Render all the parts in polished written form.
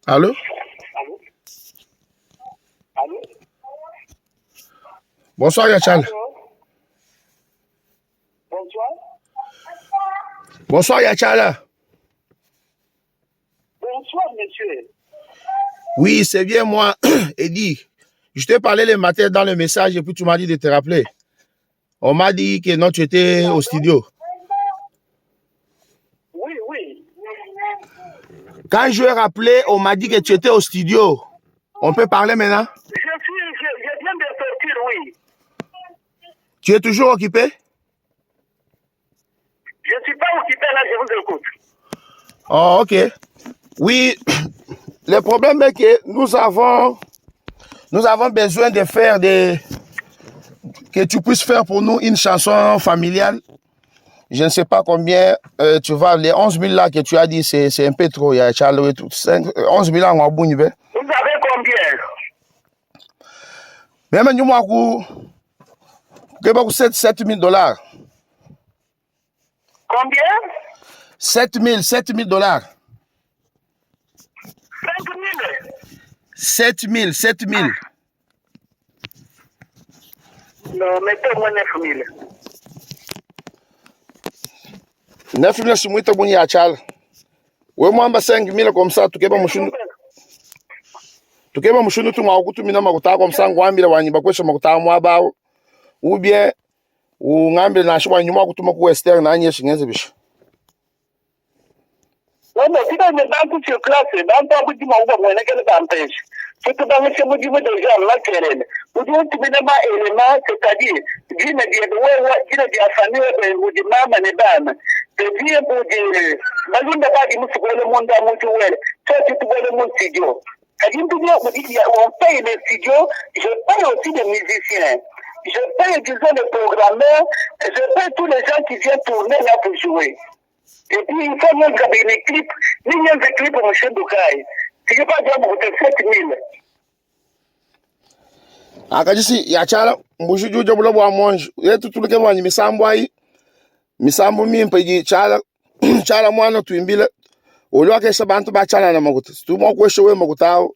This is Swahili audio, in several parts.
Allô? Bonsoir, Yachal. Bonsoir. Bonsoir, Yachal. Bonsoir, monsieur. Oui, c'est bien moi, Eddie. Je t'ai parlé le matin dans le message et puis tu m'as dit de te rappeler. On m'a dit que non, tu étais au studio. Oui, oui. Quand je ai rappelé, on m'a dit que tu étais au studio. On peut parler maintenant? Je viens de sortir, oui. Tu es toujours occupé? Je ne suis pas occupé là, je vous écoute. Oh, ok. Oui, le problème est que nous avons besoin de faire que tu puisses faire pour nous une chanson familiale. Je ne sais pas combien tu vas. Les 11 000 là que tu as dit, c'est un peu trop. Il y a 11 000 là en Bounibe. Vous avez combien? Même nous, moi, 7 000 dollars. Combien? 7 000 dollars. 5 000? 7 000. Non, mettez-moi 9 000. 9 000, c'est muito bon, Yachal. Oui, moi, 5 000 comme ça, tu vas me chouner. Tu vas me chouner, tu m'as dit, tu m'as dit, comme ça, on va me dire, ou bien, ou ngambe na shwa nyuma kutuma ku Western na anye shingenze bisho. Non, mais si on est dans toute sur classe, dans ta boutique, on va voir quelle empêche. Si tu vas me faire du déjà la terrain. Vous dites que tu n'as pas élément, c'est-à-dire, tu n'as pas famille, ou du maman et dame. C'est bien pour dire, malgré pas du mousse pour le monde à mon tour, toi tu peux le monde studio. On paye les studios, je paye aussi les musiciens. Je paye, disons, les programmeurs, je paye tous les gens qui viennent tourner là pour jouer. Et puis, il faut même graver les clips. Nous, il y a des clips pour M. Doukaï. Tu ne peux pas dire pour 7 000. Akajisi, Yachala, Mbushu Joblo Monge, Yetu Tulukemani, Misambwai, Misambu Mimpi, Chala, Chala Moana to Imbila, Uluaka Sabantu Bachala Magutus. Two more questions, Mogutao,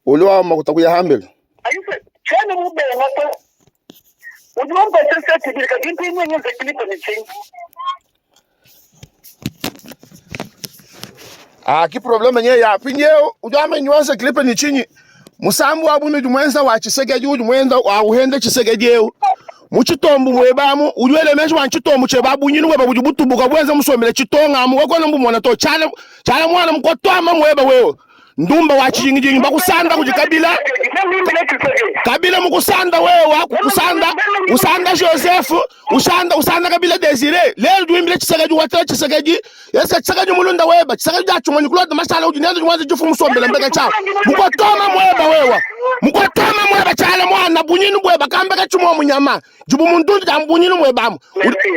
Ulua Moguta Hamble. Are you saying? Would you want to say to the clip on the chain? Ah, que problema nye ya pinyo udame nywanza klipe ni chini musambu abunu jumwenza wa Tshisekedi jumwenza wa uhende Tshisekedi eu muchitombu mwebamu udwele mesho wa chitombu chebabu nyinu weba bujubutubuka bwenza musomele chitonga mu wako nambu mwana to chala mwana mkotoma mweba wewe ndumba wa chingi bakusanda kujikabila kabila mukusanda wewe usanda Joseph usanda kabila Desire lelo duimbile Tshisekedi wata Tshisekedi yesa Tshisekedi mulunda weba Tshisekedi achumani kulota masala ujinendo jwanza jufu musombele mbeka cha mukotoma mweba chala mwana bunyinu bweba kambeka chumo munyama jubu mundu jambunyinu mwebamu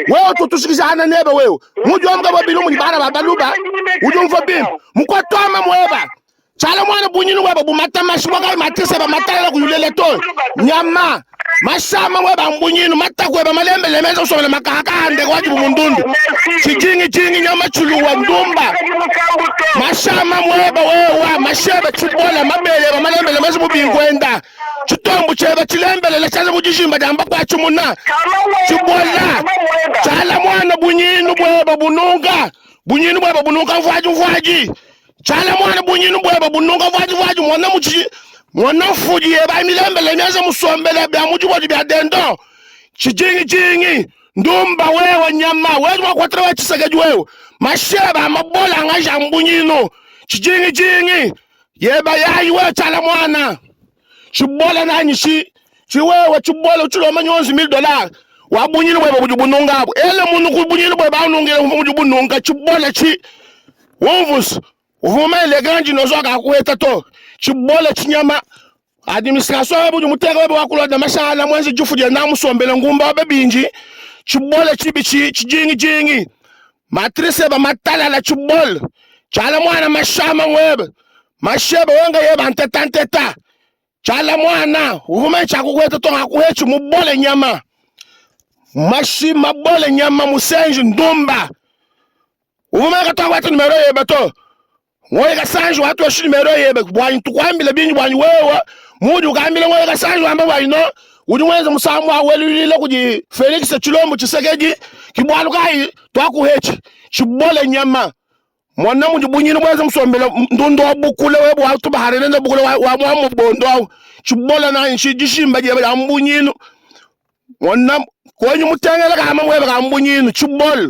wewe tutushikishana nebe wewe mujomga babilu munibana babaluba ujumva bim mukotoma mweba chala mwana bunyinu weba bumata mashimoga matise ba matala kuyulele to nyama mashama weba mbunyinu matakweba malembe lemeza usomele makaka Ndeko wajibu mundundu chijingi nyama chuluwa ndumba mashama mweba wewa mashebe chubola mabele ba malembe lemeza mubingwenda chitombu cheba chilembele lechaza mujishimba jamba kwa chumuna chubola chala mwana bunyinu weba bununga mvaji chala mwana bunyinu bweba bununga vaji mwana mfuji yeba milembele nyaza musombele bya mujibodi bya dendo chijingi ndumba wewe nyama wewe kwatra wa Tshisekedi wewe masheba mabola ngaja mbunyinu chijingi yeba yayi wewe chala mwana chibola nani chiwewe chibola uchulo manyonzi $1,000 wa bunyinu bweba bujubununga abo ele munu kubunyinu bweba unungele mujubununga chibola wonvus uvuma ile ganji nozoka kuweta to chibola chinyama administration wabuju mutega wabu wakuloda mashala mwenzi jufu je na musombele ngumba wabinji chibola chijingi matrice ba matala la chibola chala mwana mashama webe masheba wenga yeba anteta chala mwana uvuma chakuweta to akuhechi mubole nyama mabole nyama musenji ndumba uvuma kata watu numero yeba to ngoye kasanjwa watu washimero yebe bwanyi tukwambile binyi bwanyi wewe mudi ukambile ngoye kasanjwa amba bwanyi no udi mwenza musamu awelulile kuji Felix-tshisekedi kibwalu kai twakuhechi chibole nyama mwana mudi bunyini mwenza musombela ndundo wabukule webu watu baharene nda bukule wa mwamu bondo au chibole na nshi jishimba jebe ya mbunyinu mwana kwenye mutengele kama mwebe kama mbunyinu chibole